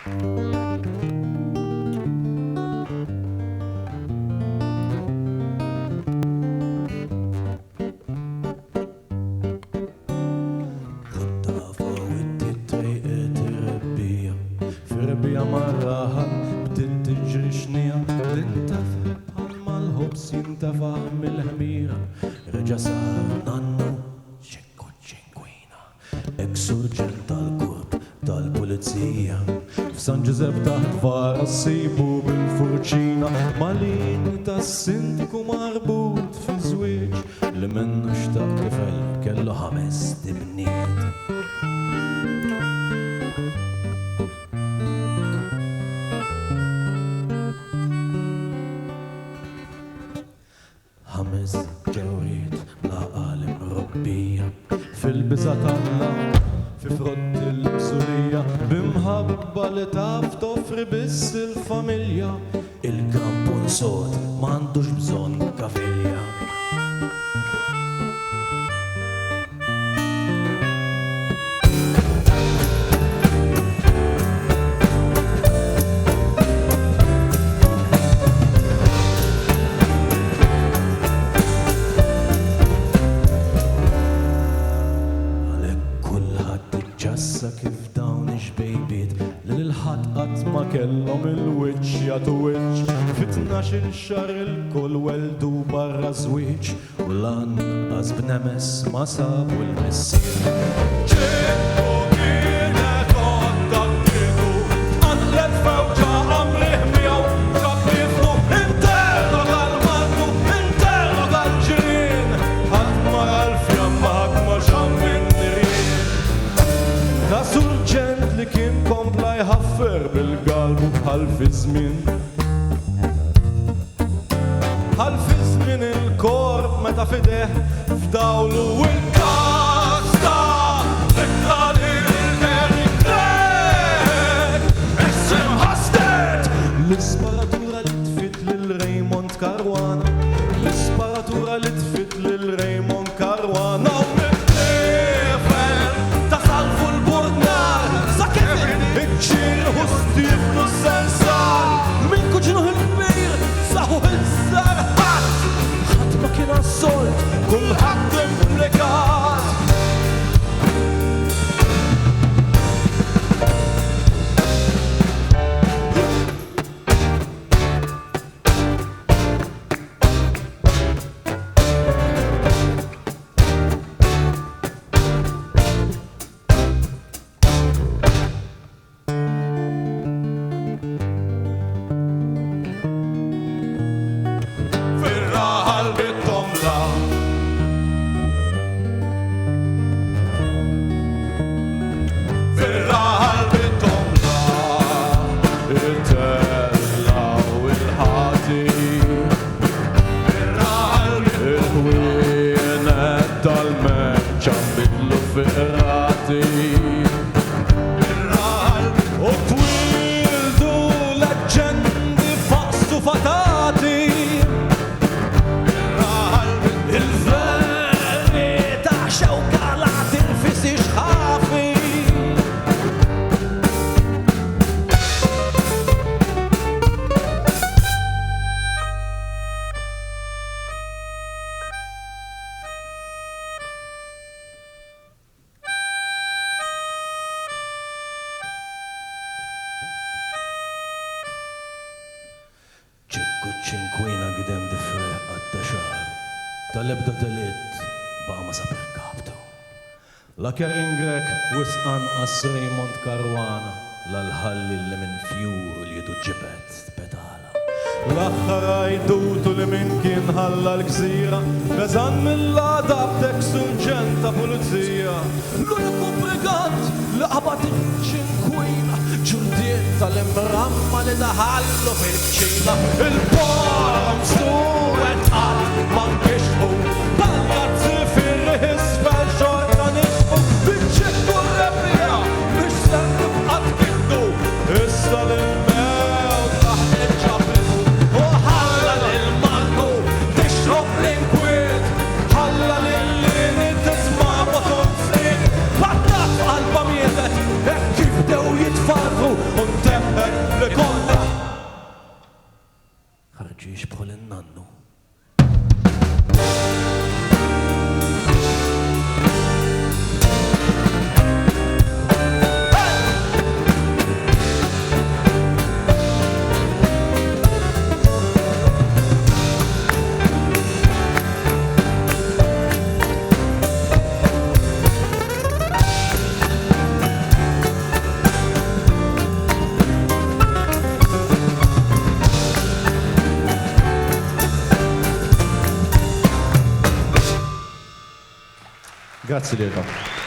ربيع مرة بدت تجري شنية تنتفع بحال الهبس ينتفع من الهميرة رجع صار نانو شينكو شينكوينا اكسورجنت tal-korp tal-pulizija f'San Giuseppe taħt vara ssibu bil-furċina malin tas-sindiku marbut fi żwieġ li minnu xtaq tifel kellu 5 tibniet. ħames ġewriet bla qalim robbija fil-biża tagħna fi frott il-bżulija bimħabba li taf toffri biss il-familja il-kampun sod m'għandux bżonn kavilja. Issa kif dawn ix-bejbiet li l-ħadd qatt ma kellhom il-wiċċ jagħtu wiċċ fit-12 xahar il-kull weldu barra żwieġ u lanqas b'nemes ma sabu l-missier. Surġent li kien kompla jħaffer bil-galbu bħal fi żmien. Bħal fi żmien il-korp meta fideħ f'dawlu il-kasta fekta lil-Erik Clegg issim ħastet l-isparatura li tfit lil Raymond Caruana l-isparatura li tfit lil Raymond Caruana ċirħu stifnu s-sensal min kuġinu il-kbir saħu il-sarħat ħadd ma kien assolt kulħadd implikat. ċinkwina gidem diffreq għad-taxar tal-ebda delitt baqa ma saber kaptu. L-aker ingrek wisqan qas Raymond Caruana l-ħalli li minn fjur li jidu ġibet pedala. L-aħħar għajdutu li minn kien ħalla l-gżira beżan mill-għada b'teksurġent ta' pulizija. L-uniku brigant li qabad ċinkwina ġurdiet tal-imramma li daħallu fil-ċina il-borom suwet għad mankixħu paljazzi fil-isfel xorta nisfu bieċekku r-rebbija biex sendu għad kittu issa l-mew taħt il-ġabitu u ħalla l-marku tixrob l-inkwiet ħalla l-lini tisma' motor slik pattat f'qalba mietet kif dew jitfarru untem ġiex bħol in-nannu. Grazie Diego.